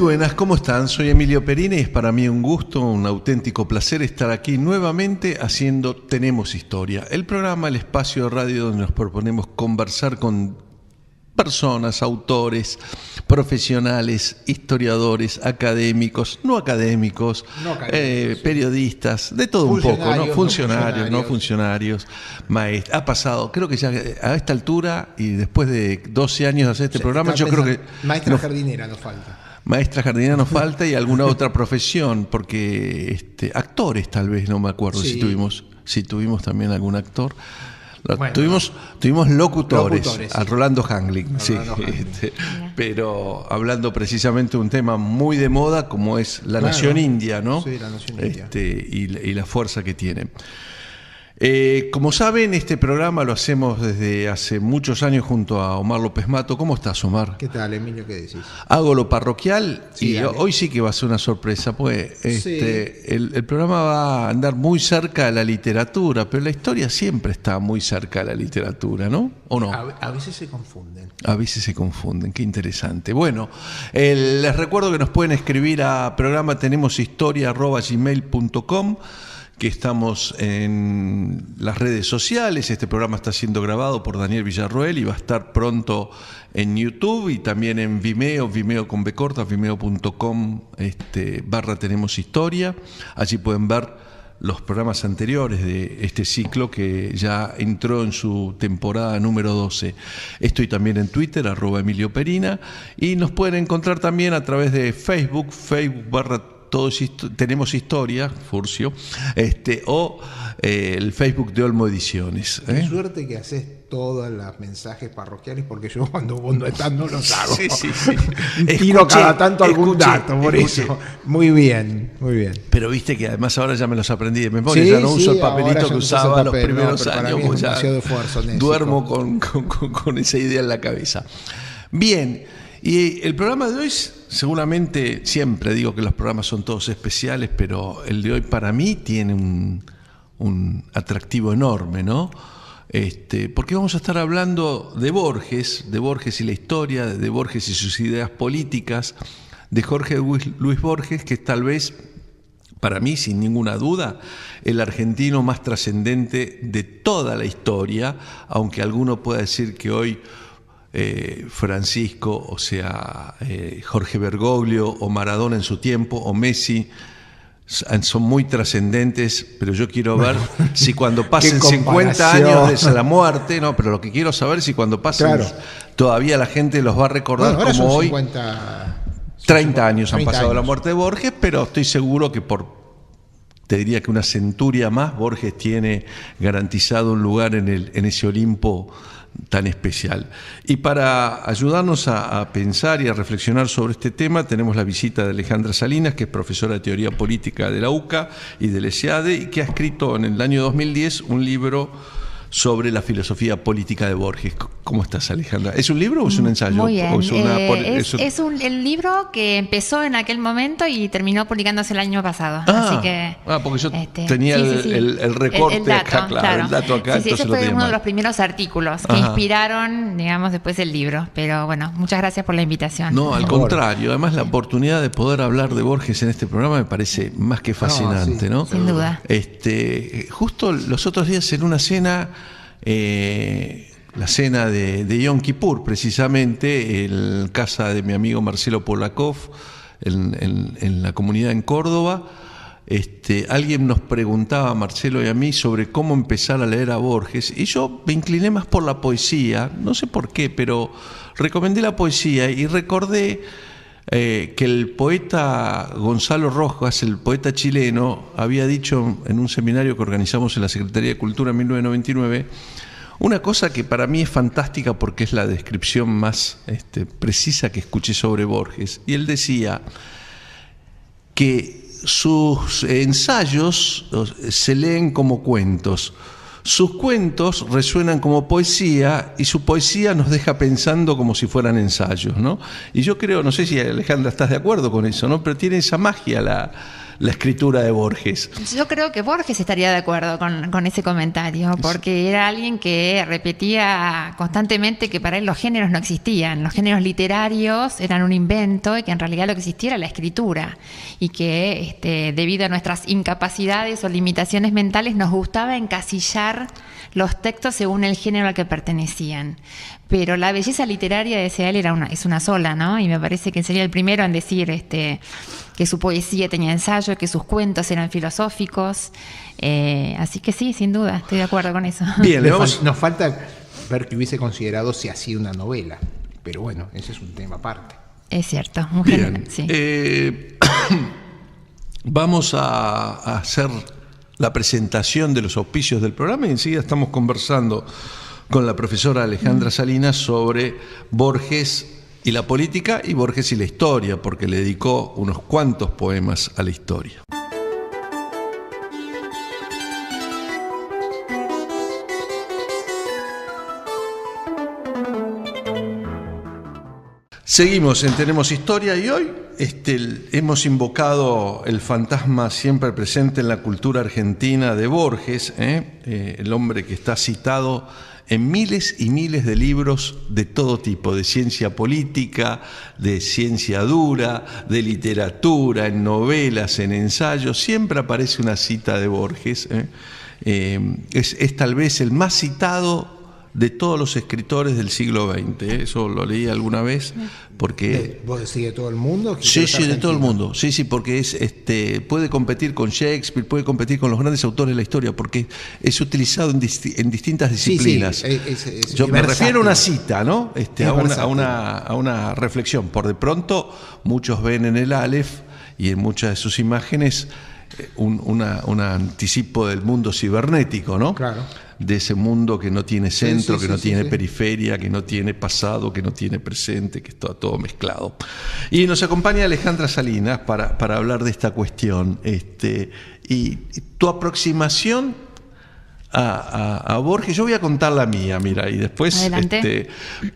buenas, ¿cómo están? Soy Emilio Perini y es para mí un gusto, un auténtico placer estar aquí nuevamente haciendo Tenemos Historia, el programa, el espacio de radio donde nos proponemos conversar con personas, autores, profesionales, historiadores, académicos, no académicos, periodistas, de todo un poco, ¿no? Funcionarios, maestros. Ha pasado, creo que ya a esta altura y después de 12 años de hacer este programa, yo creo que... Maestra jardinera nos falta. Maestra jardinera nos falta y alguna otra profesión, porque actores tal vez, no me acuerdo si tuvimos también algún actor. Bueno, tuvimos locutores, a Rolando Hangling, pero hablando precisamente de un tema muy de moda como es la nación india, ¿no? Sí, la nación india. Y la fuerza que tiene. Como saben, este programa lo hacemos desde hace muchos años junto a Omar López Mato. ¿Cómo estás, Omar? ¿Qué tal, Emilio? ¿Qué decís? Hago lo parroquial sí, y hoy sí que va a ser una sorpresa, pues el programa va a andar muy cerca de la literatura, pero la historia siempre está muy cerca de la literatura, ¿no? ¿O no? A veces se confunden. A veces se confunden, qué interesante. Bueno, les recuerdo que nos pueden escribir a programa tenemoshistoria@gmail.com, que estamos en las redes sociales. Este programa está siendo grabado por Daniel Villarroel y va a estar pronto en YouTube y también en Vimeo, Vimeo con B corta, vimeo.com /Tenemos Historia. Allí pueden ver los programas anteriores de este ciclo que ya entró en su temporada número 12. Estoy también en Twitter, @Emilio Perina, y nos pueden encontrar también a través de Facebook Tenemos Historia, Furcio, o el Facebook de Olmo Ediciones. Qué suerte que haces todos los mensajes parroquiales, porque yo cuando vos no estás no los hago. Sí. Tiro cada tanto algún dato, por eso. Muy bien. Pero viste que además ahora ya me los aprendí de memoria, ya no uso el papelito que usaba los primeros años, pues ya duermo con esa idea en la cabeza. Bien. Y el programa de hoy, seguramente, siempre digo que los programas son todos especiales, pero el de hoy para mí tiene un atractivo enorme, ¿no? Porque vamos a estar hablando de Borges y la historia, de Borges y sus ideas políticas, de Jorge Luis Borges, que es tal vez, para mí, sin ninguna duda, el argentino más trascendente de toda la historia, aunque alguno pueda decir que hoy Francisco, o sea, Jorge Bergoglio o Maradona en su tiempo, o Messi, son muy trascendentes, pero yo quiero ver si cuando pasen 50 años desde la muerte, pero lo que quiero saber es si cuando pasen todavía la gente los va a recordar como hoy. 30 años han pasado de la muerte de Borges, pero estoy seguro que te diría que una centuria más, Borges tiene garantizado un lugar en ese Olimpo tan especial. Y para ayudarnos a pensar y a reflexionar sobre este tema, tenemos la visita de Alejandra Salinas, que es profesora de Teoría Política de la UCA y del ESEADE, y que ha escrito en el año 2010 un libro sobre la filosofía política de Borges. ¿Cómo estás, Alejandra? ¿Es un libro o es un ensayo? Muy bien. Es el libro que empezó en aquel momento y terminó publicándose el año pasado. Así que, porque yo tenía el recorte el dato, acá, claro. El dato acá. Ese fue uno de los primeros artículos que inspiraron, digamos, después el libro. Pero bueno, muchas gracias por la invitación. No, al contrario. Además, la oportunidad de poder hablar de Borges en este programa me parece más que fascinante, ¿no? Sin duda. Justo los otros días en una cena, la cena de Yom Kippur, precisamente, en casa de mi amigo Marcelo Polakov, en la comunidad en Córdoba, alguien nos preguntaba a Marcelo y a mí sobre cómo empezar a leer a Borges, y yo me incliné más por la poesía, no sé por qué, pero recomendé la poesía y recordé que el poeta Gonzalo Rojas, el poeta chileno, había dicho en un seminario que organizamos en la Secretaría de Cultura en 1999, una cosa que para mí es fantástica porque es la descripción más precisa que escuché sobre Borges. Y él decía que sus ensayos se leen como cuentos, sus cuentos resuenan como poesía y su poesía nos deja pensando como si fueran ensayos, ¿no? Y yo creo, no sé si Alejandra estás de acuerdo con eso, ¿no? Pero tiene esa magia la escritura de Borges. Yo creo que Borges estaría de acuerdo con ese comentario, porque era alguien que repetía constantemente que para él los géneros no existían, los géneros literarios eran un invento y que en realidad lo que existía era la escritura, y que debido a nuestras incapacidades o limitaciones mentales nos gustaba encasillar los textos según el género al que pertenecían. Pero la belleza literaria, decía él, es una sola, ¿no? Y me parece que sería el primero en decir que su poesía tenía ensayo, que sus cuentos eran filosóficos. Así que sí, sin duda, estoy de acuerdo con eso. Bien, nos falta ver que hubiese considerado si hacía una novela. Pero bueno, ese es un tema aparte. Es cierto. Bien. Sí. Vamos a hacer la presentación de los auspicios del programa y enseguida estamos conversando con la profesora Alejandra Salinas sobre Borges y la política y Borges y la historia, porque le dedicó unos cuantos poemas a la historia. Seguimos en Tenemos Historia y hoy hemos invocado el fantasma siempre presente en la cultura argentina de Borges, el hombre que está citado en miles y miles de libros de todo tipo, de ciencia política, de ciencia dura, de literatura, en novelas, en ensayos, siempre aparece una cita de Borges. Es tal vez el más citado de todos los escritores del siglo XX. Eso lo leí alguna vez porque... ¿Vos decís de todo el mundo? Sí, de todo el mundo. Sí, porque puede competir con Shakespeare, puede competir con los grandes autores de la historia, porque es utilizado en distintas disciplinas. Sí, yo me refiero a una cita, ¿no? A una reflexión. Por de pronto, muchos ven en el Aleph y en muchas de sus imágenes un anticipo del mundo cibernético, ¿no? Claro. De ese mundo que no tiene centro, que no tiene periferia, que no tiene pasado, que no tiene presente, que está todo mezclado. Y nos acompaña Alejandra Salinas para hablar de esta cuestión. Y tu aproximación a Borges, yo voy a contar la mía, mira, y después,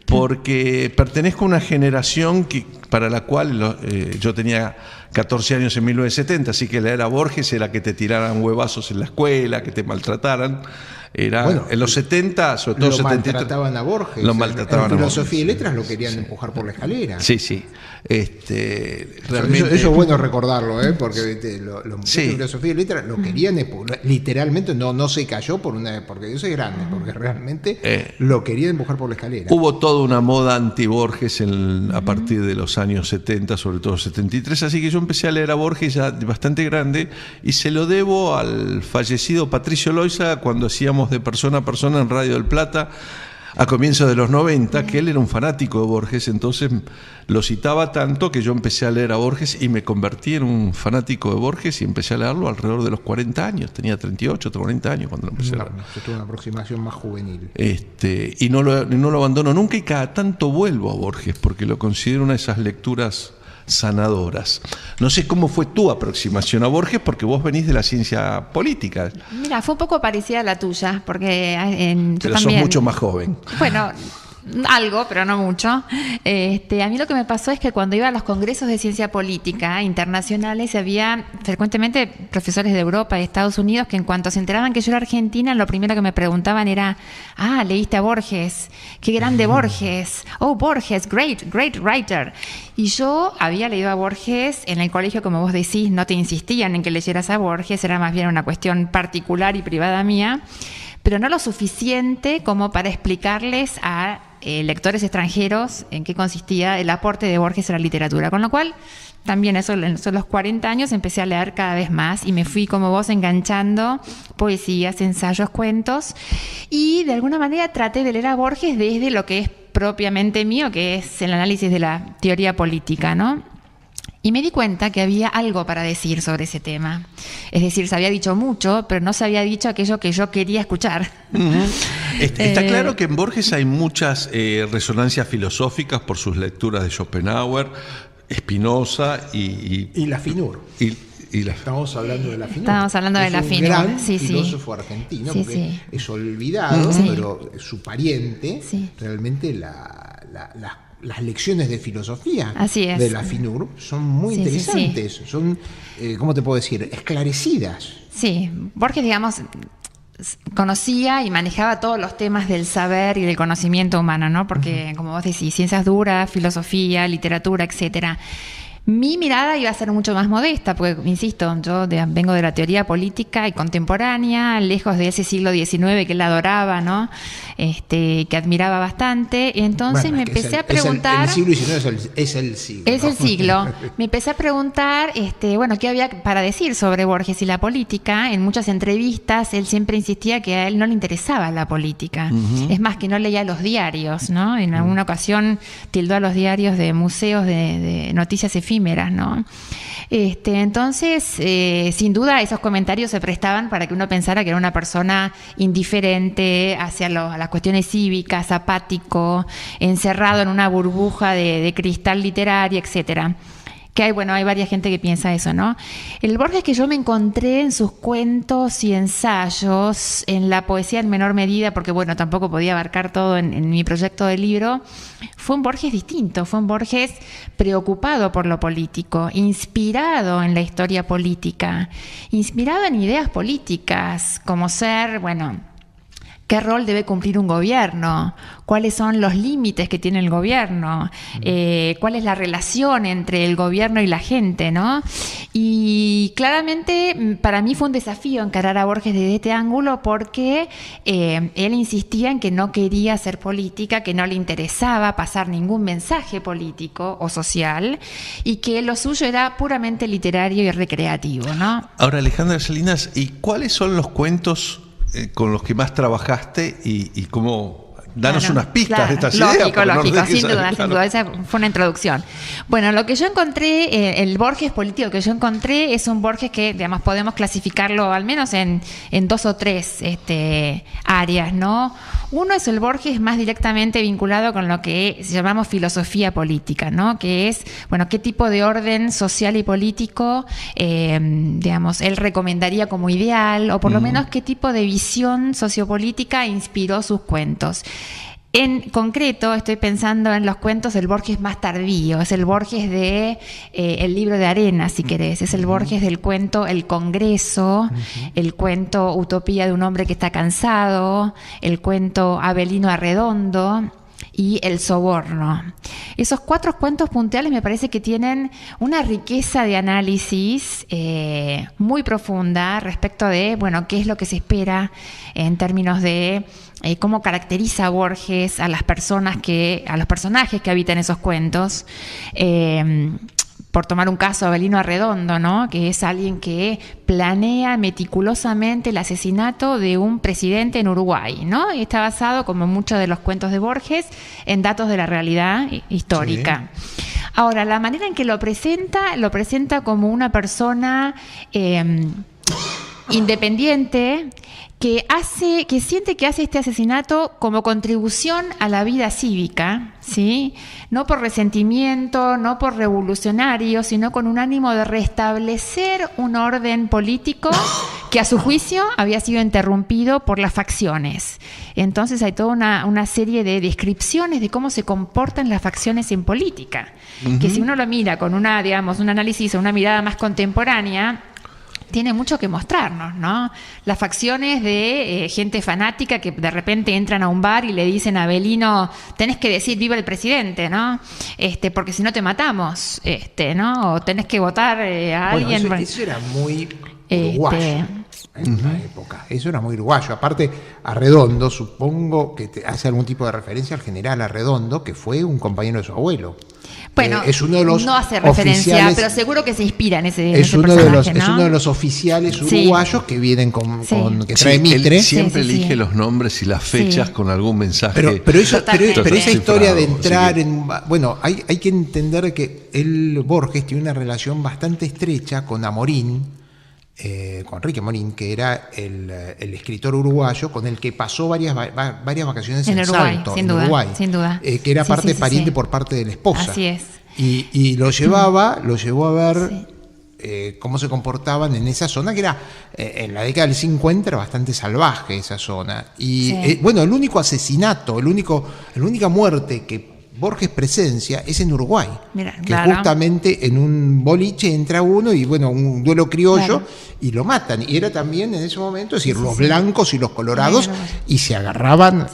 porque pertenezco a una generación para la cual yo tenía 14 años en 1970, así que la era Borges era que te tiraran huevazos en la escuela, que te maltrataran. En los 70, sobre todo lo 73. Maltrataban a Borges. Lo maltrataban en filosofía y letras lo querían empujar por la escalera. Sí. Realmente... Eso es bueno recordarlo, porque los de filosofía y letras lo querían, literalmente no se cayó porque Dios es grande, porque realmente lo querían empujar por la escalera. Hubo toda una moda anti-Borges a partir de los años 70, sobre todo 73, así que yo empecé a leer a Borges ya bastante grande y se lo debo al fallecido Patricio Loiza cuando hacíamos de Persona a Persona en Radio del Plata a comienzos de los 90, que él era un fanático de Borges, entonces lo citaba tanto que yo empecé a leer a Borges y me convertí en un fanático de Borges y empecé a leerlo alrededor de los 40 años, tenía 38, 40 años cuando lo empecé a leer. Yo tuve una aproximación más juvenil. Y no lo abandono nunca y cada tanto vuelvo a Borges porque lo considero una de esas lecturas sanadoras. No sé cómo fue tu aproximación a Borges, porque vos venís de la ciencia política. Mira, fue un poco parecida a la tuya, porque yo pero también... sos mucho más joven. Bueno, algo, pero no mucho. A mí lo que me pasó es que cuando iba a los congresos de ciencia política internacionales había frecuentemente profesores de Europa y de Estados Unidos que en cuanto se enteraban que yo era argentina, lo primero que me preguntaban era: ¿leíste a Borges? ¡Qué grande Borges! ¡Oh, Borges, great writer! Y yo había leído a Borges en el colegio, como vos decís, no te insistían en que leyeras a Borges, era más bien una cuestión particular y privada mía, pero no lo suficiente como para explicarles a lectores extranjeros en qué consistía el aporte de Borges a la literatura. Con lo cual, también eso, en los 40 años empecé a leer cada vez más y me fui como vos enganchando poesías, ensayos, cuentos, y de alguna manera traté de leer a Borges desde lo que es propiamente mío, que es el análisis de la teoría política, ¿no? Y me di cuenta que había algo para decir sobre ese tema. Es decir, se había dicho mucho, pero no se había dicho aquello que yo quería escuchar. Uh-huh. Está claro que en Borges hay muchas resonancias filosóficas por sus lecturas de Schopenhauer, Spinoza y la Finur. Estamos hablando de la Finur. Estamos hablando de la Finur. Es un gran filósofo argentino, porque es olvidado, pero su pariente realmente las lecciones de filosofía Así es. de la FINUR son muy interesantes, son, ¿cómo te puedo decir?, esclarecidas. Sí, Borges, digamos, conocía y manejaba todos los temas del saber y del conocimiento humano, ¿no? Porque, como vos decís, ciencias duras, filosofía, literatura, etcétera. Mi mirada iba a ser mucho más modesta, porque, insisto, yo vengo de la teoría política y contemporánea, lejos de ese siglo XIX que él adoraba, ¿no? Que admiraba bastante. Entonces me empecé a preguntar... El siglo XIX es el siglo. Es el siglo. Me empecé a preguntar, bueno, qué había para decir sobre Borges y la política. En muchas entrevistas él siempre insistía que a él no le interesaba la política. Es más, que no leía los diarios, ¿no? En alguna ocasión tildó a los diarios de museos de noticias efímeras, ¿no? Entonces, sin duda, esos comentarios se prestaban para que uno pensara que era una persona indiferente hacia las cuestiones cívicas, apático, encerrado en una burbuja de cristal literaria, etcétera. Que hay varias gente que piensa eso, ¿no? El Borges que yo me encontré en sus cuentos y ensayos, en la poesía en menor medida, porque tampoco podía abarcar todo en mi proyecto de libro, fue un Borges distinto, fue un Borges preocupado por lo político, inspirado en la historia política, inspirado en ideas políticas, como ser, ¿qué rol debe cumplir un gobierno? ¿Cuáles son los límites que tiene el gobierno? ¿Cuál es la relación entre el gobierno y la gente, ¿no? Y claramente para mí fue un desafío encarar a Borges desde este ángulo porque él insistía en que no quería hacer política, que no le interesaba pasar ningún mensaje político o social y que lo suyo era puramente literario y recreativo, ¿no? Ahora, Alejandra Salinas, ¿y cuáles son los cuentos con los que más trabajaste y cómo? Danos unas pistas de estas ideas. Lógico, sin duda, esa fue una introducción. Bueno, lo que yo encontré, el Borges político que yo encontré es un Borges que, digamos, podemos clasificarlo al menos en 2 o 3 áreas, ¿no? Uno es el Borges más directamente vinculado con lo que llamamos filosofía política, ¿no? Que es, qué tipo de orden social y político, digamos, él recomendaría como ideal, o por lo menos qué tipo de visión sociopolítica inspiró sus cuentos. En concreto, estoy pensando en los cuentos del Borges más tardío. Es el Borges de El libro de arena, si querés. Es el Borges del cuento El Congreso, el cuento Utopía de un hombre que está cansado, el cuento Avelino Arredondo y El soborno. Esos 4 cuentos puntuales me parece que tienen una riqueza de análisis muy profunda respecto de, qué es lo que se espera en términos de cómo caracteriza Borges a los personajes que habitan esos cuentos. Por tomar un caso, Avelino Arredondo, ¿no? Que es alguien que planea meticulosamente el asesinato de un presidente en Uruguay, ¿no? Y está basado, como muchos de los cuentos de Borges, en datos de la realidad histórica. Sí. Ahora, la manera en que lo presenta como una persona independiente, que siente que hace este asesinato como contribución a la vida cívica, ¿sí? No por resentimiento, no por revolucionario, sino con un ánimo de restablecer un orden político que a su juicio había sido interrumpido por las facciones. Entonces hay toda una serie de descripciones de cómo se comportan las facciones en política, que si uno lo mira con un análisis o una mirada más contemporánea, tiene mucho que mostrarnos, ¿no? Las facciones de gente fanática que de repente entran a un bar y le dicen a Avelino, tenés que decir viva el presidente, ¿no? Porque si no te matamos, ¿no? O tenés que votar a alguien. Eso era muy uruguayo en la época. Eso era muy uruguayo. Aparte, Arredondo, supongo que te hace algún tipo de referencia al general Arredondo, que fue un compañero de su abuelo. Bueno, es uno de los no hace referencia, pero seguro que se inspira en ese es uno personaje, de los, ¿no? Es uno de los oficiales uruguayos que vienen que trae mitre. Él siempre elige los nombres y las fechas con algún mensaje. Pero esa historia de entrar en... Bueno, hay que entender que Borges tiene una relación bastante estrecha con Amorín, con Enrique Amorín, que era el escritor uruguayo con el que pasó varias vacaciones en Salto, en Uruguay, sin duda. Que era pariente por parte de la esposa. Así es. Y lo llevó a ver cómo se comportaban en esa zona, que era en la década del 50 era bastante salvaje esa zona. Y el único asesinato, la única muerte que Borges presencia es en Uruguay. Mira, que justamente en un boliche entra uno y un duelo criollo y lo matan. Y era también en ese momento, es decir, los blancos y los colorados y se agarraban.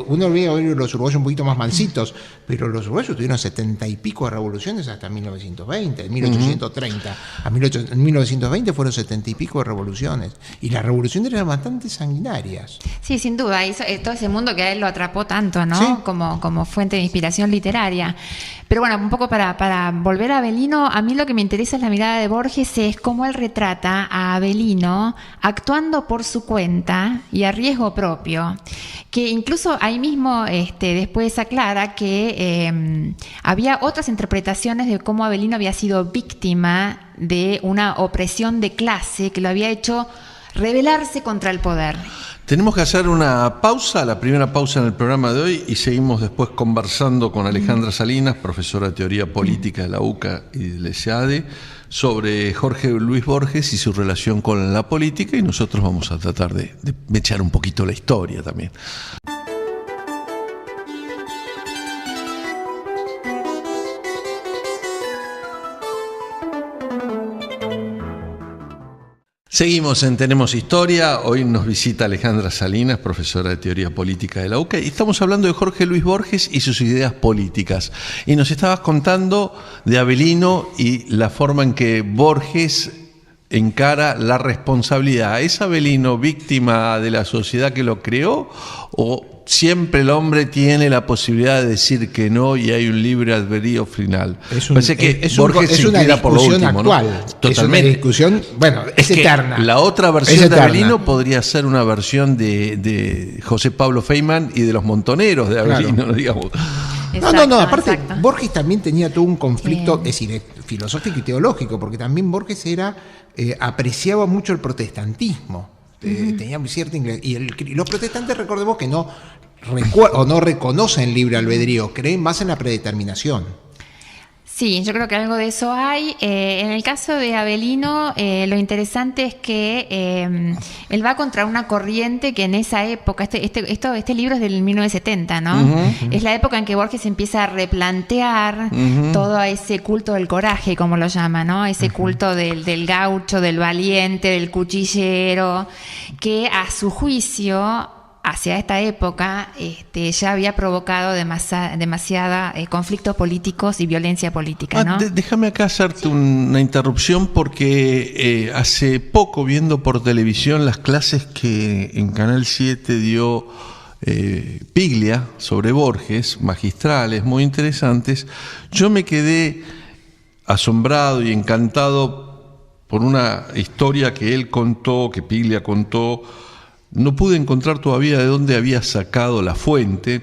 Uno veía a los uruguayos un poquito más mansitos, pero los uruguayos tuvieron 70 y pico de revoluciones hasta 1920, en 1830. En 1920 fueron 70 y pico de revoluciones. Y las revoluciones eran bastante sanguinarias. Sí, sin duda. Y todo ese mundo que a él lo atrapó tanto, ¿no? Sí. Como fuente de inspiración literaria. Pero bueno, un poco para volver a Avelino, a mí lo que me interesa es la mirada de Borges, es cómo él retrata a Avelino actuando por su cuenta y a riesgo propio, que incluso ahí mismo después aclara que había otras interpretaciones de cómo Avelino había sido víctima de una opresión de clase que lo había hecho rebelarse contra el poder. Tenemos que hacer una pausa, la primera pausa en el programa de hoy, y seguimos después conversando con Alejandra Salinas, profesora de Teoría Política de la UCA y del ESADE, sobre Jorge Luis Borges y su relación con la política, y nosotros vamos a tratar de echar un poquito la historia también. Seguimos en Tenemos Historia. Hoy nos visita Alejandra Salinas, profesora de Teoría Política de la UCA, y estamos hablando de Jorge Luis Borges y sus ideas políticas. Y nos estabas contando de Avelino y la forma en que Borges encara la responsabilidad. ¿Es Avelino víctima de la sociedad que lo creó o siempre el hombre tiene la posibilidad de decir que no y hay un libre albedrío final? Parece que Borges se inclina por lo último, actual, ¿no? Totalmente. Es una discusión, es eterna. La otra versión de Avelino podría ser una versión de José Pablo Feynman y de los montoneros de Avelino, digamos. Exacto, aparte Borges también tenía todo un conflicto, es decir, filosófico y teológico, porque también Borges apreciaba mucho el protestantismo. Tenía cierta y los protestantes, recordemos que no reconocen el libre albedrío, creen más en la predeterminación. Sí, yo creo que algo de eso hay. En el caso de Avelino, lo interesante es que él va contra una corriente que en esa época, este libro es del 1970, ¿no? Es la época en que Borges empieza a replantear todo ese culto del coraje, como lo llama, ¿no? Ese culto del gaucho, del valiente, del cuchillero, que a su juicio, hacia esta época, ya había provocado demasiada conflictos políticos y violencia política, ¿no? Déjame acá hacerte una interrupción, porque hace poco, viendo por televisión las clases que en Canal 7 dio Piglia sobre Borges, magistrales, muy interesantes, yo me quedé asombrado y encantado por una historia que él contó, que Piglia contó. No pude encontrar todavía de dónde había sacado la fuente,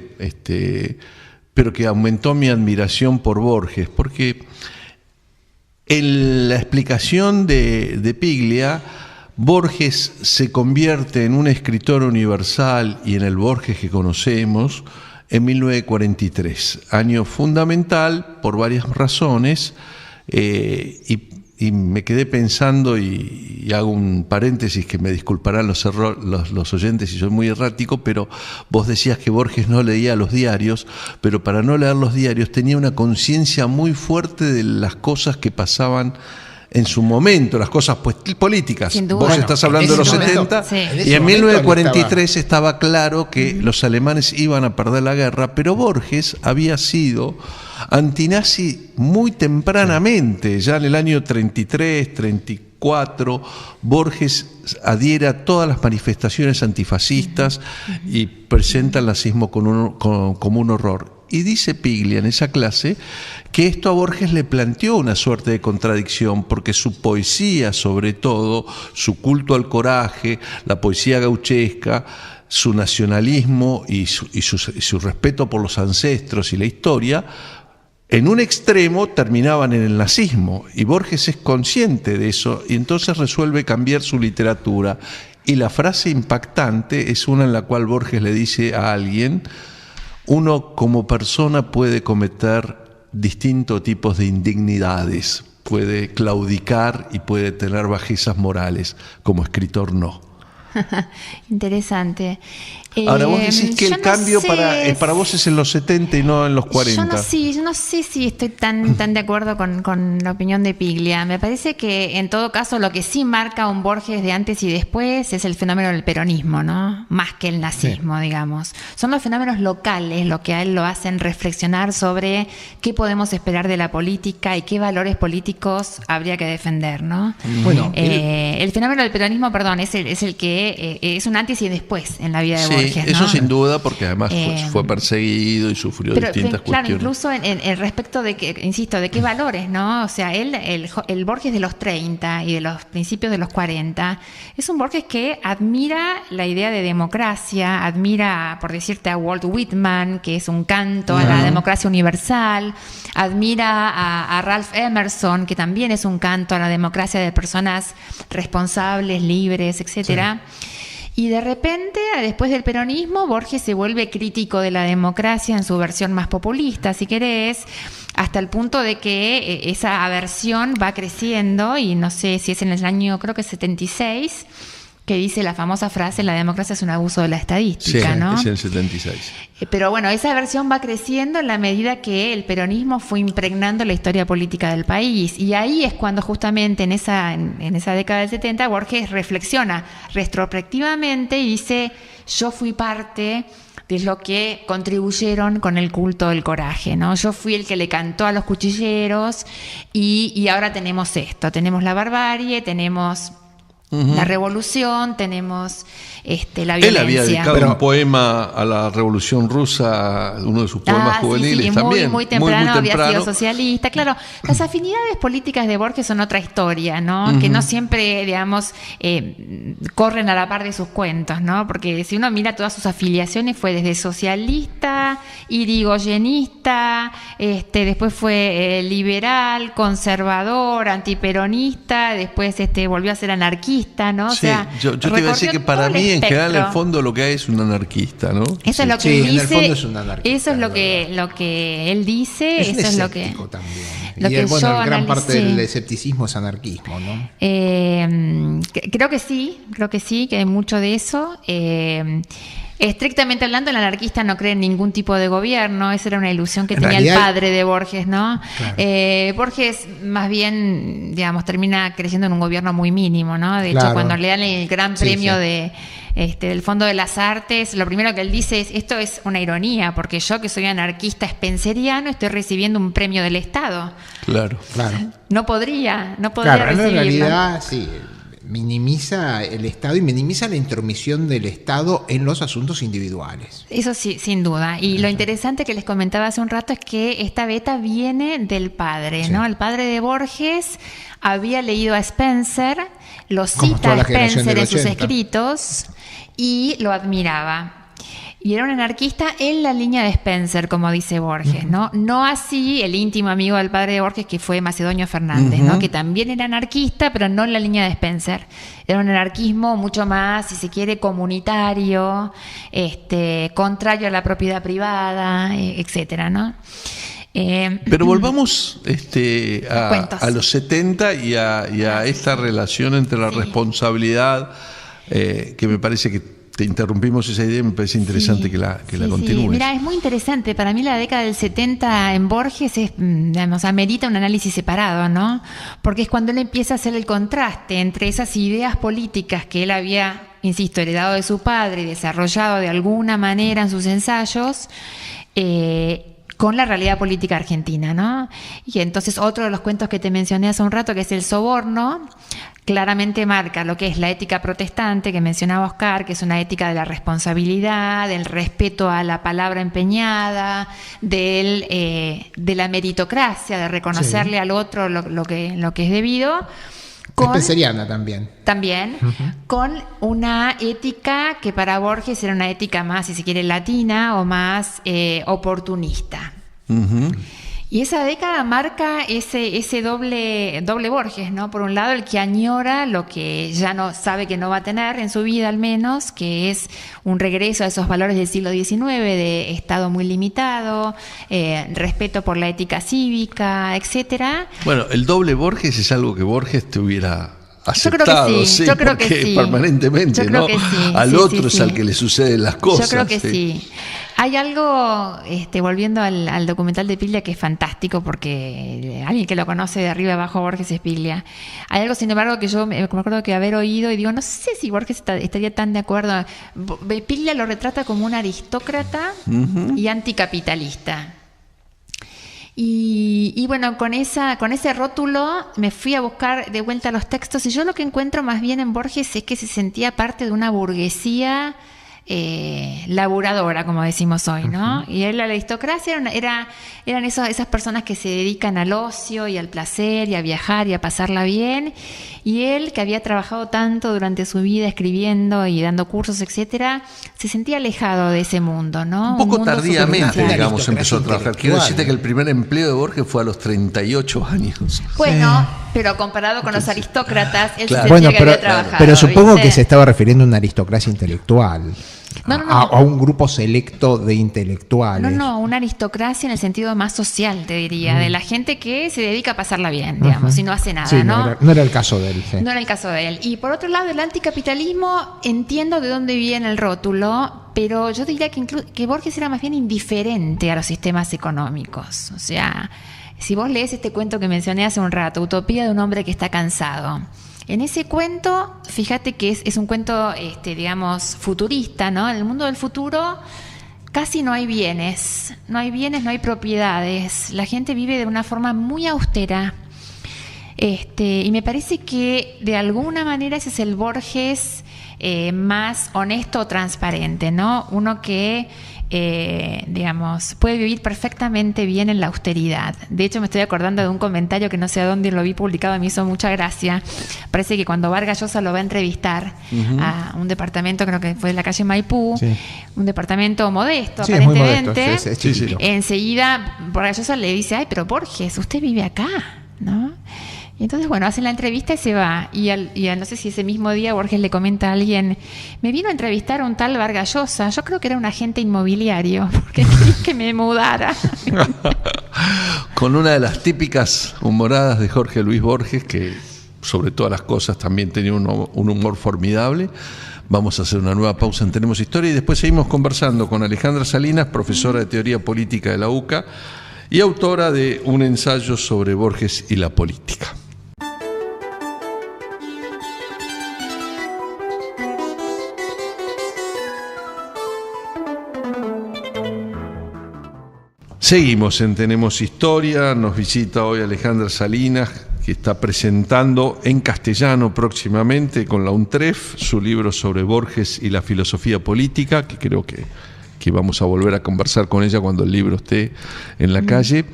pero que aumentó mi admiración por Borges, porque en la explicación de Piglia, Borges se convierte en un escritor universal y en el Borges que conocemos en 1943, año fundamental por varias razones, y me quedé pensando, y hago un paréntesis que me disculparán los oyentes si soy muy errático, pero vos decías que Borges no leía los diarios, pero para no leer los diarios tenía una conciencia muy fuerte de las cosas que pasaban en su momento, las cosas políticas. Vos estás hablando de los 70, y en 1943 estaba claro que los alemanes iban a perder la guerra, pero Borges había sido antinazi muy tempranamente, ya en el año 33, 34, Borges adhiere a todas las manifestaciones antifascistas y presenta el nazismo como un horror. Y dice Piglia en esa clase que esto a Borges le planteó una suerte de contradicción, porque su poesía, sobre todo, su culto al coraje, la poesía gauchesca, su nacionalismo y su respeto por los ancestros y la historia, en un extremo terminaban en el nazismo, y Borges es consciente de eso y entonces resuelve cambiar su literatura. Y la frase impactante es una en la cual Borges le dice a alguien: uno como persona puede cometer distintos tipos de indignidades, puede claudicar y puede tener bajezas morales, como escritor no. Interesante. Ahora, vos decís que el cambio para vos es en los 70 y no en los 40. Yo no sé si estoy tan de acuerdo con la opinión de Piglia. Me parece que en todo caso lo que sí marca a un Borges de antes y después es el fenómeno del peronismo, ¿no? Más que el nazismo, digamos. Son los fenómenos locales lo que a él lo hacen reflexionar sobre qué podemos esperar de la política y qué valores políticos habría que defender, ¿no? Bueno, el fenómeno del peronismo, perdón, es el que es un antes y después en la vida de Borges, ¿no? Eso sin duda, porque además fue perseguido y sufrió distintas cuestiones. Claro, incluso en respecto de que, insisto, de qué valores, ¿no? O sea, el Borges de los 30 y de los principios de los 40 es un Borges que admira la idea de democracia, admira, por decirte, a Walt Whitman, que es un canto a la democracia universal, admira a Ralph Emerson, que también es un canto a la democracia de personas responsables, libres, etcétera. Sí. Y de repente, después del peronismo, Borges se vuelve crítico de la democracia en su versión más populista, si querés, hasta el punto de que esa aversión va creciendo, y no sé si es en el año, creo que 76, que dice la famosa frase: la democracia es un abuso de la estadística, sí, ¿no? Es el 76. Pero bueno, esa versión va creciendo en la medida que el peronismo fue impregnando la historia política del país. Y ahí es cuando justamente en esa década del 70 Borges reflexiona retrospectivamente y dice: yo fui parte de lo que contribuyeron con el culto del coraje, ¿no? Yo fui el que le cantó a los cuchilleros y ahora tenemos esto, tenemos la barbarie, tenemos la revolución, tenemos la violencia. Él había dedicado un poema a la Revolución Rusa, uno de sus poemas juveniles, sí, también. Muy temprano había sido socialista. Claro, las afinidades políticas de Borges son otra historia, ¿no? Que no siempre, digamos, corren a la par de sus cuentos, ¿no? Porque si uno mira todas sus afiliaciones, fue desde socialista, irigoyenista, después fue liberal, conservador, antiperonista, después volvió a ser anarquista, ¿no? O sea, yo te iba a decir que para mí, en general, en el fondo lo que hay es un anarquista, ¿no? Eso es lo que él dice. En el fondo es un anarquista. Eso es lo que él dice. Es eso es lo que también. Gran parte del escepticismo es anarquismo, ¿no? Creo que sí, que hay mucho de eso. Estrictamente hablando, el anarquista no cree en ningún tipo de gobierno. Esa era una ilusión que tenía el padre de Borges, ¿no? Claro. Borges más bien, digamos, termina creyendo en un gobierno muy mínimo, ¿no? De hecho, cuando le dan el gran premio del Fondo de las Artes, lo primero que él dice es: esto es una ironía, porque yo, que soy anarquista spenceriano, estoy recibiendo un premio del Estado. Claro. No podría claro, recibirlo. En realidad, sí, minimiza el Estado y minimiza la intromisión del Estado en los asuntos individuales. Eso sí, sin duda. Y lo interesante que les comentaba hace un rato es que esta beta viene del padre, ¿no? El padre de Borges había leído a Spencer, lo cita a Spencer en sus escritos y lo admiraba. Y era un anarquista en la línea de Spencer, como dice Borges, ¿no? No así el íntimo amigo del padre de Borges, que fue Macedonio Fernández, ¿no? Que también era anarquista, pero no en la línea de Spencer. Era un anarquismo mucho más, si se quiere, comunitario, contrario a la propiedad privada, etcétera, ¿no? Pero volvamos a los 70 y a esta relación entre la responsabilidad, que me parece que te interrumpimos esa idea, me parece interesante que la continúes. Mira, es muy interesante. Para mí la década del 70 en Borges amerita un análisis separado, ¿no? Porque es cuando él empieza a hacer el contraste entre esas ideas políticas que él había, insisto, heredado de su padre y desarrollado de alguna manera en sus ensayos, con la realidad política argentina, ¿no? Y entonces otro de los cuentos que te mencioné hace un rato, que es El soborno, claramente marca lo que es la ética protestante que mencionaba Oscar, que es una ética de la responsabilidad, del respeto a la palabra empeñada, de la meritocracia, de reconocerle al otro lo que es debido. Spenceriana también. Con una ética que para Borges era una ética más, si se quiere, latina o más oportunista. Y esa década marca ese doble Borges, ¿no? Por un lado, el que añora lo que ya no sabe que no va a tener en su vida, al menos, que es un regreso a esos valores del siglo XIX, de Estado muy limitado, respeto por la ética cívica, etcétera. Bueno, el doble Borges es algo que Borges te hubiera aceptado, yo creo que sí. Permanentemente, yo creo ¿no? Que sí, al sí, otro sí, es sí. al que le suceden las cosas. Yo creo que sí. Hay algo, volviendo al documental de Piglia, que es fantástico, porque alguien que lo conoce de arriba abajo, Borges es Piglia. Hay algo, sin embargo, que yo me acuerdo que haber oído y digo, no sé si Borges estaría tan de acuerdo. Piglia lo retrata como un aristócrata y anticapitalista. Y bueno, con ese rótulo me fui a buscar de vuelta los textos, y yo lo que encuentro más bien en Borges es que se sentía parte de una burguesía laburadora, como decimos hoy, ¿no? Y la aristocracia eran esas personas que se dedican al ocio y al placer y a viajar y a pasarla bien, y él, que había trabajado tanto durante su vida escribiendo y dando cursos, etcétera, se sentía alejado de ese mundo, ¿no? Un poco mundo tardíamente, digamos, empezó a trabajar. Quiero decirte que el primer empleo de Borges fue a los 38 años. Bueno, pero comparado con los aristócratas, él Claro. se Bueno, sentía que había trabajado. pero supongo ¿viste? que se estaba refiriendo a una aristocracia intelectual. No. A un grupo selecto de intelectuales. No, una aristocracia en el sentido más social, te diría, de la gente que se dedica a pasarla bien, digamos, y no hace nada, Sí, ¿no? No era el caso de él. Sí. No era el caso de él. Y por otro lado, el anticapitalismo, entiendo de dónde viene el rótulo, pero yo diría que Borges era más bien indiferente a los sistemas económicos. O sea, si vos lees este cuento que mencioné hace un rato, Utopía de un hombre que está cansado, en ese cuento, fíjate que es un cuento, digamos, futurista, ¿no? En el mundo del futuro casi no hay bienes, no hay propiedades. La gente vive de una forma muy austera. Y me parece que de alguna manera ese es el Borges más honesto o transparente, ¿no? Uno que digamos, puede vivir perfectamente bien en la austeridad. De hecho, me estoy acordando de un comentario que no sé a dónde lo vi publicado, me hizo mucha gracia. Parece que cuando Vargas Llosa lo va a entrevistar a un departamento, creo que fue en la calle Maipú, un departamento modesto, sí, aparentemente, es muy modesto, sí. Enseguida Vargas Llosa le dice, ay, pero Borges, usted vive acá, ¿no? Y entonces, bueno, hacen la entrevista y se va. Y no sé si ese mismo día Borges le comenta a alguien, me vino a entrevistar un tal Vargas Llosa, yo creo que era un agente inmobiliario, porque quería que me mudara. Con una de las típicas humoradas de Jorge Luis Borges, que sobre todas las cosas también tenía un humor formidable. Vamos a hacer una nueva pausa en Tenemos Historia y después seguimos conversando con Alejandra Salinas, profesora de Teoría Política de la UCA y autora de un ensayo sobre Borges y la política. Seguimos en Tenemos Historia, nos visita hoy Alejandra Salinas, que está presentando en castellano próximamente con la UNTREF su libro sobre Borges y la filosofía política, que creo que vamos a volver a conversar con ella cuando el libro esté en la calle.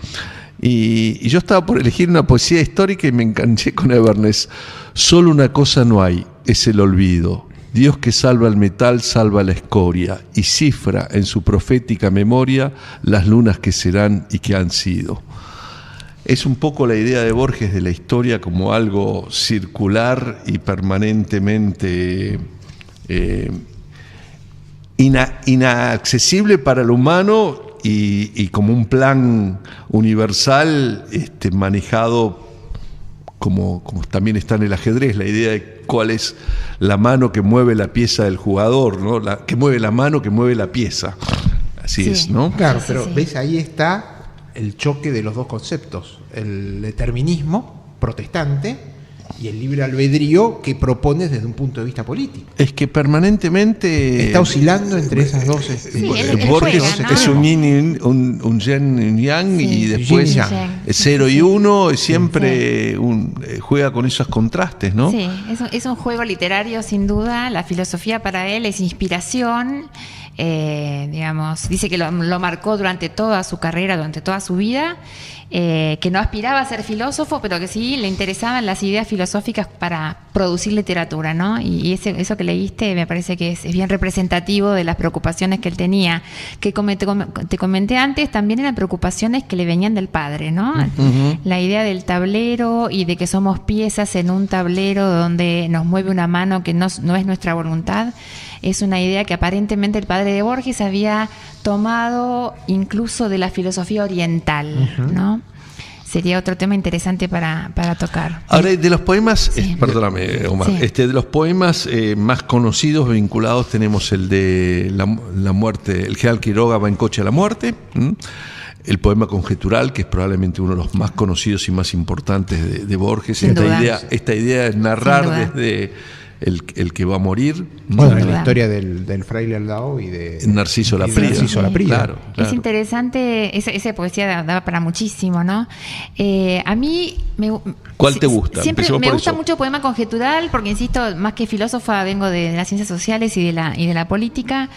Y yo estaba por elegir una poesía histórica y me enganché con Everness. Solo una cosa no hay, es el olvido. Dios que salva el metal, salva la escoria y cifra en su profética memoria las lunas que serán y que han sido. Es un poco la idea de Borges de la historia como algo circular y permanentemente inaccesible para el humano y como un plan universal manejado como también está en el ajedrez, la idea de cuál es la mano que mueve la pieza del jugador, ¿no? Que mueve la mano que mueve la pieza. Así es, ¿no? Claro, pero ves, ahí está el choque de los dos conceptos, el determinismo protestante y el libre albedrío que propones desde un punto de vista político. Es que permanentemente está oscilando entre esas dos. Borges es un yin y un yang, y después 0 y 1, siempre juega con esos contrastes, ¿no? Sí, es un juego literario sin duda. La filosofía para él es inspiración. Digamos, dice que lo marcó durante toda su carrera, durante toda su vida, que no aspiraba a ser filósofo, pero que sí le interesaban las ideas filosóficas para producir literatura, ¿no? Y eso que leíste me parece que es bien representativo de las preocupaciones que él tenía, que como te comenté antes, también eran preocupaciones que le venían del padre, ¿no? Uh-huh. La idea del tablero y de que somos piezas en un tablero donde nos mueve una mano que no es nuestra voluntad. Es una idea que aparentemente el padre de Borges había tomado incluso de la filosofía oriental, uh-huh. ¿no? sería otro tema interesante para tocar. Ahora, de los poemas, perdóname, Omar, de los poemas más conocidos, vinculados, tenemos el de la muerte, el general Quiroga va en coche a la muerte, el poema conjetural, que es probablemente uno de los más conocidos y más importantes de Borges, esta idea de narrar desde el que va a morir. Bueno, la historia del fraile Aldao y de Narciso Laprida. Claro. Es interesante, esa poesía daba para muchísimo, ¿no? A mí ¿Cuál te gusta? Siempre me gusta mucho el poema conjetural, porque insisto, más que filósofa vengo de las ciencias sociales y de la política.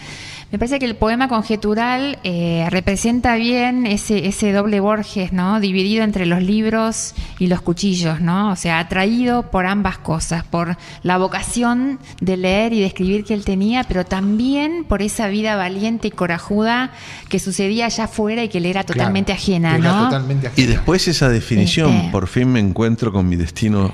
Me parece que el poema conjetural representa bien ese doble Borges, ¿no? Dividido entre los libros y los cuchillos, ¿no? O sea, atraído por ambas cosas, por la vocación de leer y de escribir que él tenía, pero también por esa vida valiente y corajuda que sucedía allá afuera y que le era totalmente ajena, ¿no? Y después esa definición, por fin me encuentro con mi destino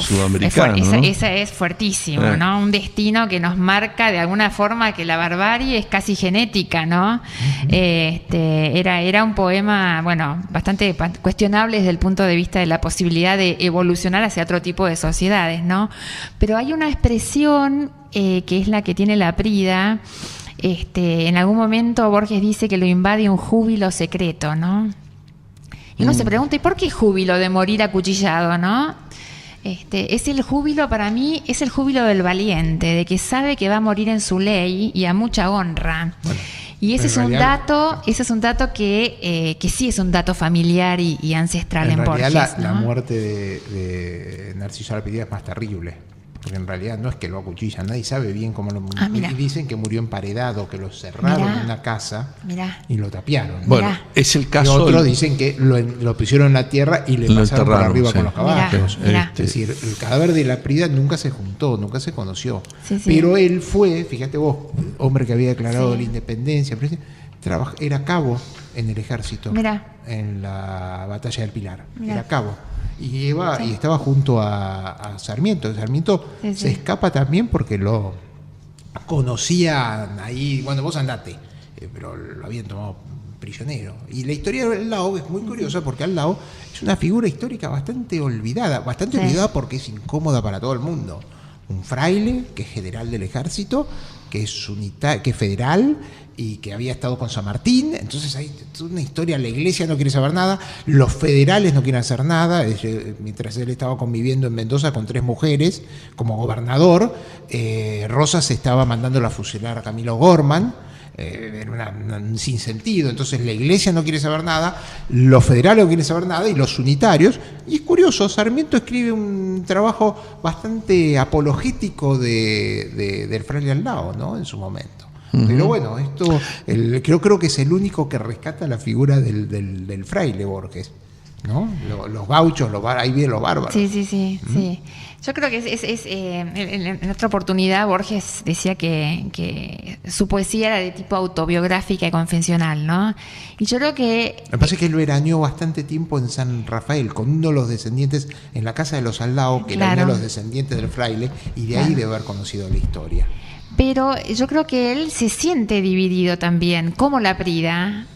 sudamericano. Esa es fuertísimo, ¿no? Un destino que nos marca de alguna forma que la barbarie es casi genética, ¿no? Era un poema, bueno, bastante cuestionable desde el punto de vista de la posibilidad de evolucionar hacia otro tipo de sociedades, ¿no? Pero hay una expresión que es la que tiene Laprida. En algún momento Borges dice que lo invade un júbilo secreto, ¿no? Y uno se pregunta, ¿y por qué júbilo de morir acuchillado, no? Es el júbilo, para mí, es el júbilo del valiente, de que sabe que va a morir en su ley y a mucha honra. Bueno, y ese es un dato que sí es un dato familiar y ancestral en Borges. La muerte de Narciso Laprida es más terrible. Porque en realidad no es que lo acuchillan, nadie sabe bien cómo lo y dicen que murió emparedado, que lo cerraron en una casa y lo tapiaron. Bueno, es el caso. Y otros dicen que lo pusieron en la tierra y le pasaron por arriba con los caballos. Es decir, el cadáver de Laprida nunca se juntó, nunca se conoció. Pero él fue, fíjate vos, hombre que había declarado la independencia, era cabo en el ejército, en la batalla del Pilar. Era cabo. Y estaba junto a Sarmiento. Sarmiento se escapa también porque lo conocían ahí. Bueno, vos andate, pero lo habían tomado prisionero. Y la historia de Aldao es muy curiosa porque Aldao es una figura histórica bastante olvidada porque es incómoda para todo el mundo. Un fraile que es general del ejército, que es federal y que había estado con San Martín. Entonces hay una historia, la iglesia no quiere saber nada, los federales no quieren hacer nada. Mientras él estaba conviviendo en Mendoza con 3 mujeres como gobernador, Rosas estaba mandando a fusilar a Camilo Gorman. Era un sinsentido. Entonces la iglesia no quiere saber nada, los federales no quieren saber nada y los unitarios. Y es curioso, Sarmiento escribe un trabajo bastante apologético del fraile Aldao, ¿no? En su momento. Pero bueno, esto creo que es el único que rescata la figura del fraile Borges, ¿no? Los gauchos, ahí vienen los bárbaros. Sí. Yo creo que en otra oportunidad Borges decía que su poesía era de tipo autobiográfica y confesional, ¿no? Y yo creo que... Lo que pasa es que él veraneó bastante tiempo en San Rafael con uno de los descendientes, en la casa de los Aldao, que era uno de los descendientes del fraile, y de ahí debe haber conocido la historia. Pero yo creo que él se siente dividido también, como Laprida,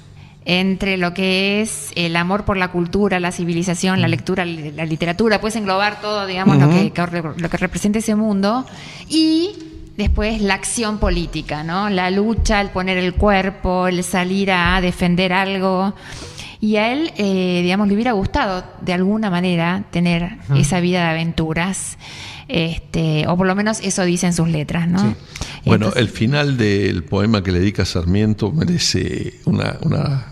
entre lo que es el amor por la cultura, la civilización, la lectura, la literatura, puedes englobar todo, digamos, lo que representa ese mundo, y después la acción política, ¿no? La lucha, el poner el cuerpo, el salir a defender algo. Y a él, digamos, le hubiera gustado de alguna manera tener esa vida de aventuras. O por lo menos eso dicen sus letras, ¿no? Sí. Bueno, entonces, el final del poema que le dedica a Sarmiento merece una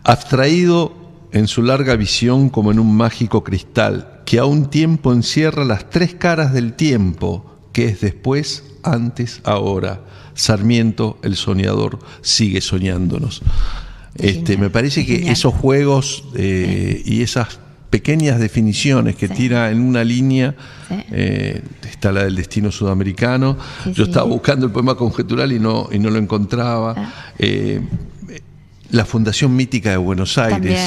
abstraído en su larga visión como en un mágico cristal, que a un tiempo encierra las 3 caras del tiempo, que es después, antes, ahora. Sarmiento, el soñador, sigue soñándonos. Me parece que esos juegos y esas pequeñas definiciones que tira en una línea, está la del destino sudamericano. Yo estaba buscando el poema conjetural y no lo encontraba. La Fundación Mítica de Buenos Aires.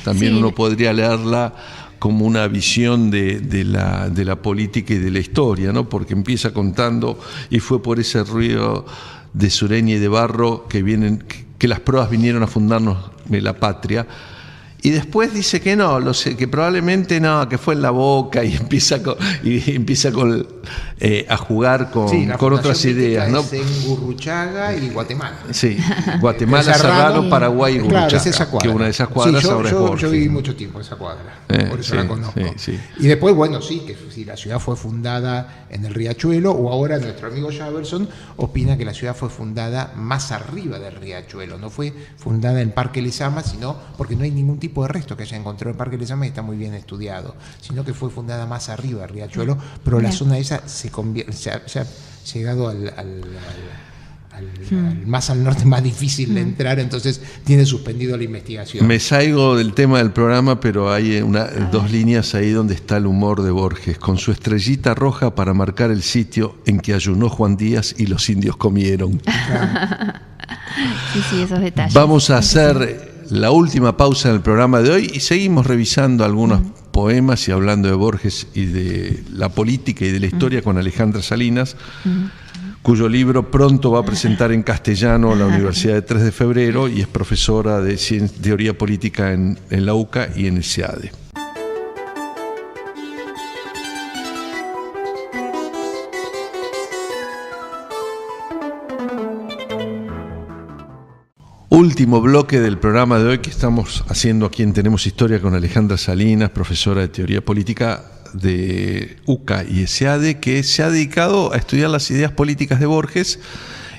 También uno podría leerla como una visión de la política y de la historia, ¿no? Porque empieza contando, y fue por ese río de sureña y de barro que las pruebas vinieron a fundarnos la patria. Y después dice que no, que probablemente no, que fue en la Boca, y empieza a jugar con otras ideas, ¿no? Es en Gurruchaga y Guatemala. Sí, Guatemala, Serrano, Paraguay y Gurruchaga. Claro, es esa cuadra. Que una de esas cuadras ahora es Borges. Yo viví mucho tiempo en esa cuadra, por eso la conozco. Sí. Y después, bueno, sí, que si la ciudad fue fundada en el Riachuelo, o ahora nuestro amigo Javerson opina que la ciudad fue fundada más arriba del Riachuelo, no fue fundada en Parque Lezama, sino porque no hay ningún tipo de resto que haya encontrado en Parque Lezama y está muy bien estudiado, sino que fue fundada más arriba del Riachuelo, pero la zona esa se ha llegado al más al norte, más difícil de entrar, entonces tiene suspendido la investigación. Me salgo del tema del programa, pero hay dos líneas ahí donde está el humor de Borges, con su estrellita roja para marcar el sitio en que ayunó Juan Díaz y los indios comieron. Sí, esos detalles. Vamos a hacer la última pausa en el programa de hoy y seguimos revisando algunos poemas y hablando de Borges y de la política y de la historia con Alejandra Salinas, cuyo libro pronto va a presentar en castellano la Universidad de 3 de Febrero y es profesora de teoría política en la UCA y en el SEADE. Último bloque del programa de hoy que estamos haciendo aquí en Tenemos Historia con Alejandra Salinas, profesora de teoría política de UCA y SEADE, que se ha dedicado a estudiar las ideas políticas de Borges.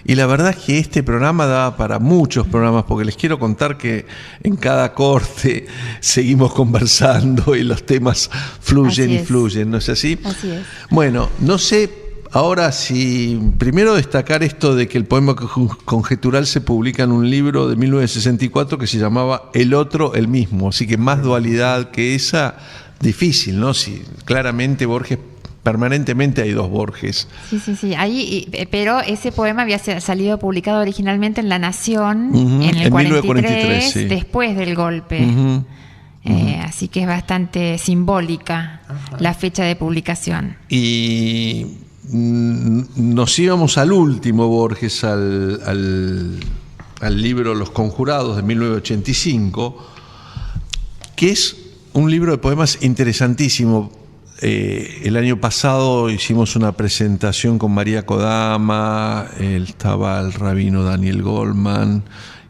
Y la verdad es que este programa da para muchos programas, porque les quiero contar que en cada corte seguimos conversando y los temas fluyen y fluyen, ¿no es así? Así es. Bueno, no sé. Ahora, si primero destacar esto de que el poema conjetural se publica en un libro de 1964 que se llamaba El otro, el mismo, así que más dualidad que esa, difícil, ¿no? Si claramente Borges, permanentemente hay dos Borges. Sí. Ahí, pero ese poema había salido publicado originalmente en La Nación en el 1943, sí. Después del golpe. Así que es bastante simbólica la fecha de publicación. Y nos íbamos al último Borges, al libro Los Conjurados de 1985, que es un libro de poemas interesantísimo. El año pasado hicimos una presentación con María Kodama, estaba el rabino Daniel Goldman,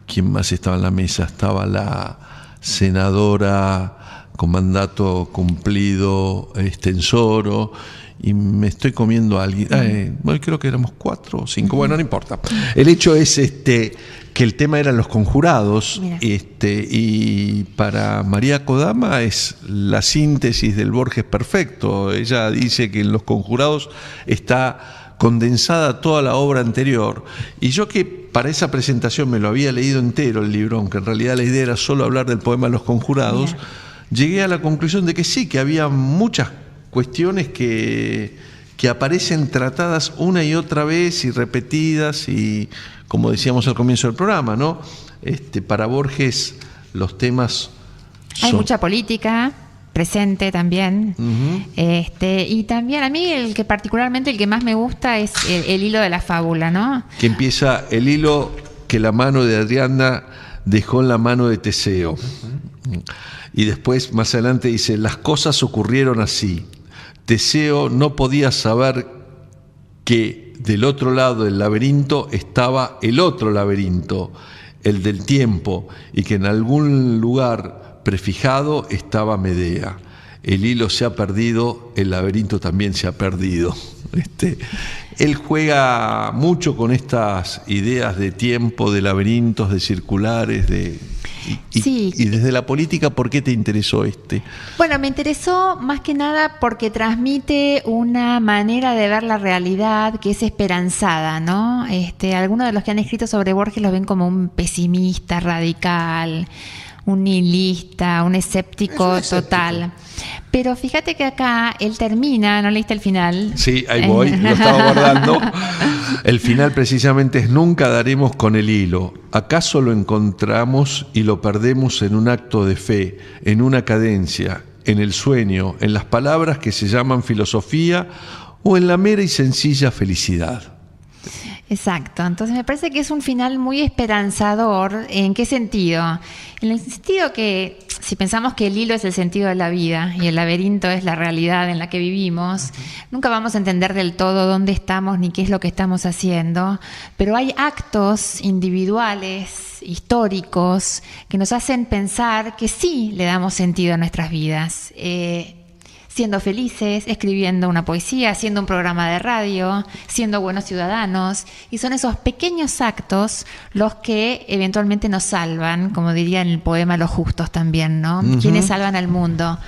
¿quién más estaba en la mesa? Estaba la senadora con mandato cumplido, Tensoro, y me estoy comiendo a alguien, bueno, creo que éramos 4 o 5, bueno, no importa. El hecho es que el tema eran los conjurados, y para María Kodama es la síntesis del Borges perfecto. Ella dice que en los conjurados está condensada toda la obra anterior, y yo que para esa presentación me lo había leído entero el libro, aunque en realidad la idea era solo hablar del poema Los Conjurados, llegué a la conclusión de que sí, que había muchas cuestiones que aparecen tratadas una y otra vez y repetidas, y como decíamos al comienzo del programa, ¿no? Para Borges los temas hay mucha política presente también, y también a mí el que más me gusta es el hilo de la fábula, ¿no? Que empieza el hilo que la mano de Adriana dejó en la mano de Teseo, y después más adelante dice: las cosas ocurrieron así. Teseo no podía saber que del otro lado del laberinto estaba el otro laberinto, el del tiempo, y que en algún lugar prefijado estaba Medea. El hilo se ha perdido, el laberinto también se ha perdido. Él juega mucho con estas ideas de tiempo, de laberintos, de circulares, y desde la política, ¿por qué te interesó Bueno, me interesó más que nada porque transmite una manera de ver la realidad que es esperanzada, ¿no? Algunos de los que han escrito sobre Borges los ven como un pesimista radical, un nihilista, un escéptico total. Pero fíjate que acá él termina, ¿no leíste el final? Sí, ahí voy, lo estaba guardando. El final precisamente es: nunca daremos con el hilo. ¿Acaso lo encontramos y lo perdemos en un acto de fe, en una cadencia, en el sueño, en las palabras que se llaman filosofía o en la mera y sencilla felicidad? Exacto, entonces me parece que es un final muy esperanzador. ¿En qué sentido? En el sentido que si pensamos que el hilo es el sentido de la vida y el laberinto es la realidad en la que vivimos, nunca vamos a entender del todo dónde estamos ni qué es lo que estamos haciendo, pero hay actos individuales, históricos, que nos hacen pensar que sí le damos sentido a nuestras vidas. Siendo felices, escribiendo una poesía, haciendo un programa de radio, siendo buenos ciudadanos. Y son esos pequeños actos los que eventualmente nos salvan, como diría en el poema Los Justos también, ¿no? Uh-huh. ¿Quiénes salvan al mundo?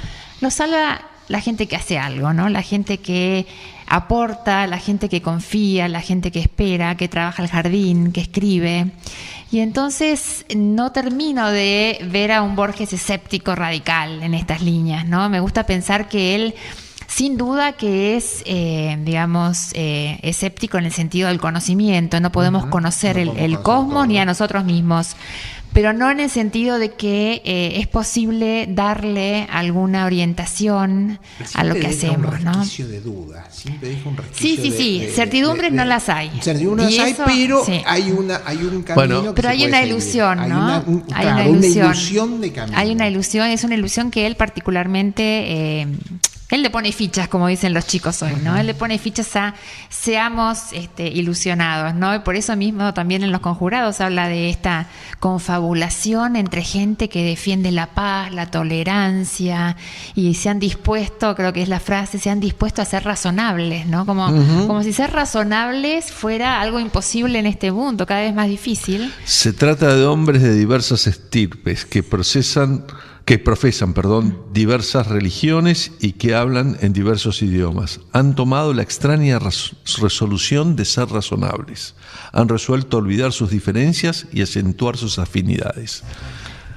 Los salva la gente que hace algo, ¿no? La gente que aporta, la gente que confía, la gente que espera, que trabaja al jardín, que escribe. Y entonces no termino de ver a un Borges escéptico radical en estas líneas, ¿no? Me gusta pensar que él, sin duda que es, escéptico en el sentido del conocimiento. No podemos conocer el cosmos ni a nosotros mismos, pero no en el sentido de que es posible darle alguna orientación a lo que hacemos, ¿no? De duda, siempre deja un resquicio sí. Certidumbres no las hay. Certidumbres no las hay, pero sí. hay un camino. Bueno, pero hay una ilusión, ¿no? Hay una ilusión de camino. Hay una ilusión, es una ilusión que él particularmente... él le pone fichas, como dicen los chicos hoy, ¿no? Él le pone fichas a seamos ilusionados, ¿no? Y por eso mismo también en Los Conjurados habla de esta confabulación entre gente que defiende la paz, la tolerancia, y se han dispuesto, creo que es la frase, se han dispuesto a ser razonables, ¿no? Como si ser razonables fuera algo imposible en este mundo, cada vez más difícil. Se trata de hombres de diversas estirpes que profesan diversas religiones y que hablan en diversos idiomas. Han tomado la extraña resolución de ser razonables. Han resuelto olvidar sus diferencias y acentuar sus afinidades.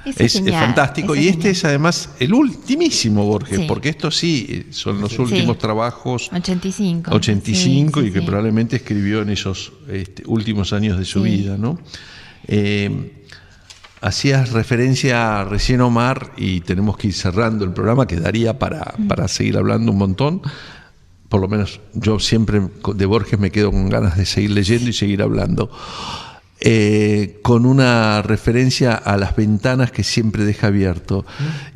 Es fantástico. Y este es además el ultimísimo Borges, porque estos sí son los últimos trabajos. 85 y que probablemente escribió en esos últimos años de su vida, ¿no? Hacías referencia recién, Omar, y tenemos que ir cerrando el programa, que daría para seguir hablando un montón. Por lo menos yo siempre de Borges me quedo con ganas de seguir leyendo y seguir hablando. Con una referencia a las ventanas que siempre deja abierto.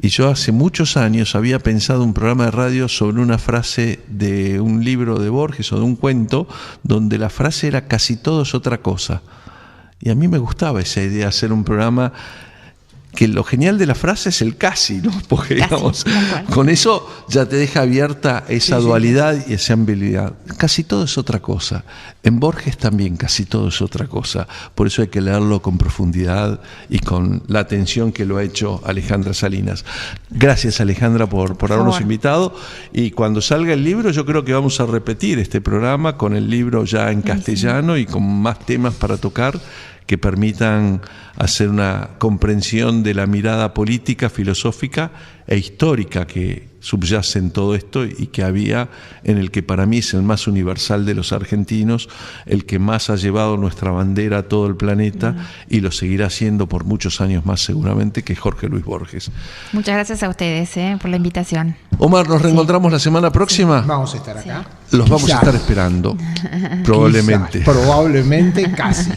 Y yo hace muchos años había pensado un programa de radio sobre una frase de un libro de Borges o de un cuento, donde la frase era casi todo es otra cosa. Y a mí me gustaba esa idea de hacer un programa que lo genial de la frase es el casi, ¿no? Porque digamos, con eso ya te deja abierta esa dualidad y esa ambiguidad. Casi todo es otra cosa. En Borges también casi todo es otra cosa. Por eso hay que leerlo con profundidad y con la atención que lo ha hecho Alejandra Salinas. Gracias, Alejandra, por habernos invitado. Y cuando salga el libro, yo creo que vamos a repetir este programa con el libro ya en castellano y con más temas para tocar que permitan hacer una comprensión de la mirada política, filosófica e histórica que subyace en todo esto y que había en el que para mí es el más universal de los argentinos, el que más ha llevado nuestra bandera a todo el planeta y lo seguirá haciendo por muchos años más seguramente, que Jorge Luis Borges. Muchas gracias a ustedes por la invitación. Omar, ¿nos reencontramos la semana próxima? Vamos a estar acá. Los vamos a estar esperando, probablemente. Probablemente, casi.